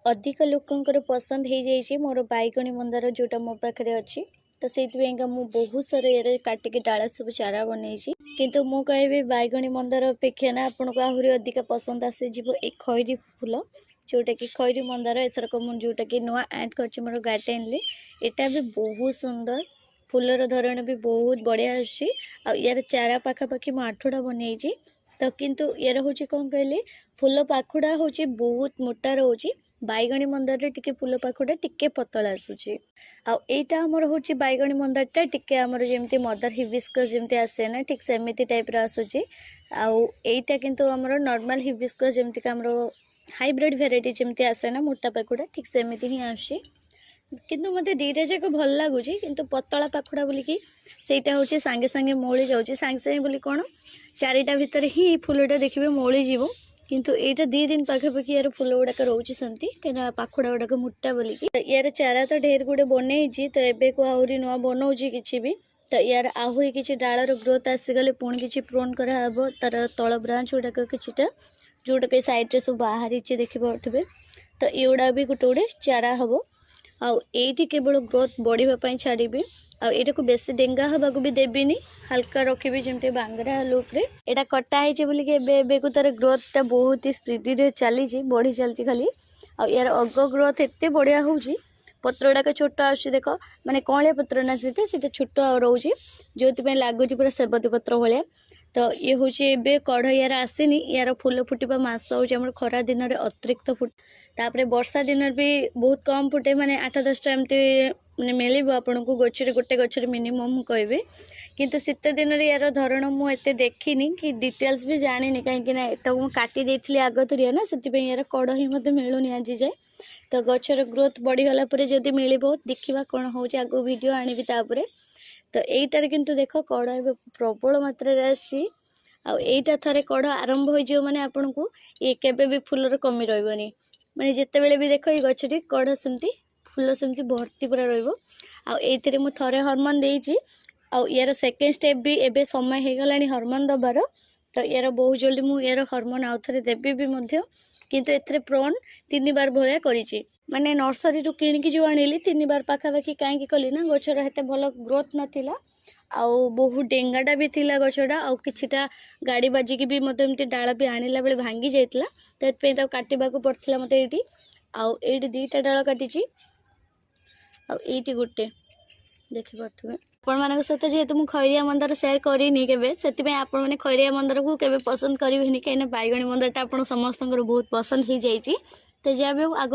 अधिक लोकंकर पसंद हो जाइए मोर बैगणी मंदार जोटा मो पाखे अच्छी तो से बहुत सारा ये काटिक डाला सब चारा बनई किंतु मु कहि बैगणी मंदार अपेक्षा ना आपको आहरी अधिक पसंद आसीज एक खैरी फूल जोटा कि खैरी मंदार एथरक जोटा कि नुआ ऐड कर मोर गार्डेन एटा भी बहुत सुंदर फूलर धरण भी बहुत बढ़िया अच्छी यार चारा पाखापाखि मु 8टा बनई तो किंतु यार हूँ कौन कहली फूल पाखुड़ा हूँ बहुत मोटा रोचे बैगणी मंदार टिके फूल पाखुड़ा टिके पतला आसूची आईटा आमर हूँ बैगणी मंदारटा टिके आमर जमी मदर हिबिस्कस जमी आसे ना ठीक सेमती टाइप आसूची आईटा किंतु आमर नॉर्मल हिबिस्कस जमी आमर हाइब्रिड भेराइटी जमी आसे ना मोटा पाखुड़ा ठीक सेमती ही आसूची किंतु मते दीटा जाक भल लगुच किंतु पतला पाखुड़ा बोलिकी सेटा हूँ सांगे सांगे मौली जाऊँगी सांगे सांगे बोली कौन चारिटा भितर ही फूलटा देखिए मौली जीव किंतु एटा 2 दिन पाखापाखि यार फूल गुड़ाक रोचे सेमती कहीं पाखुड़ा गुड़ाक मोटा बोलिकी यार चारा तो ढेर गुड़े बनई तो एबे को आहरी नुआ बनाऊँगी किसी भी तो यार आहरी किसी डालर ग्रोथ आसीगले पुणी किसी प्रोन कराब तार तल ब्रांच गुड़ाक किटा जोटा कि सैड्रे सब बाहरी देखी पारे तो युड़ा भी गोटे गोटे चारा हम आईटी केवल ग्रोथ बढ़ापी छाड़ी आईटा को बेसी डेंगा हवा भी देवीनी हल्का रखी जमी बांगरा लुक्रे यहाँ कटाई बोलिए को तार ग्रोथटा बहुत ही स्पीड चली बढ़ी चलती खाली यार अग ग्रोथ एत बढ़िया हो पत्रटाक छोट आस देख माने कौलिया पत्र ना सीटा छोट रोचे जो लगुच पूरा सेबती पत्र भाया तो ये हूँ ए कढ़ यार आसनी यार फूल फुटा मस हो खरा दिन में अतिरिक्त फुट तापर वर्षा दिन भी बहुत कम फुटे माने 8-10टा एमती मैंने मिल आपन को गचरे गोटे गचरे मिनिमम कहे किंतु शीत दिन में यार धरण मुझे देखनी कि डिटेल्स भी जानी कहीं काटी देती आग तुरिया ना से यार कड़ ही मत मिलूनी आज जाए तो गचर ग्रोथ बढ़ीगला जदि मिल देखा कौन हो आग वीडियो आनी तो यहीटार किंतु देख कड़ ए प्रबल मात्रा आईटा थे कड़ आरंभ हो माने आपन को ये केबे भी फूलर कमी रही माने जिते बेले भी देख ये गछटी कड़ सेमती फूल सेमती भर्ती पूरा रही मु थरे हॉर्मोन देइची यार सेकेंड स्टेप भी एबे समय हो गलानी हॉर्मोन दबार तो यार बहुत जल्दी मु यार हॉर्मोन आउ थे देवी भी मध्य किंतु एथरे प्रोन 3 बार भाया करिची माने नर्सरी रू किणिकी जो आनिली 3 बार पाखापाखि कहीं कली ना गचर हेते भल ग्रोथ नाथिला आउ बहुत डेंगाटा भी थिला गछटा आउ किछिटा गाड़ी बाजिकी भी मते एमती डाला भी आनिला बेले भांगी जाइतला तो एतपे ता काटिबाकू पड़थिला मते एटी आउ एटी 2टा डाला काटिची आउ एटी गुटे देखि पारथुबे आपण मानक सहित जेहेतु मुझे खैरिया मंदार सेयार करनी के आपण मैंने खैरिया मंदार को केबे पसंद करेंगे कहीं बैगणी मंदारटा आप समस्त बहुत पसंद हो जाइए तो जहाँ भी आग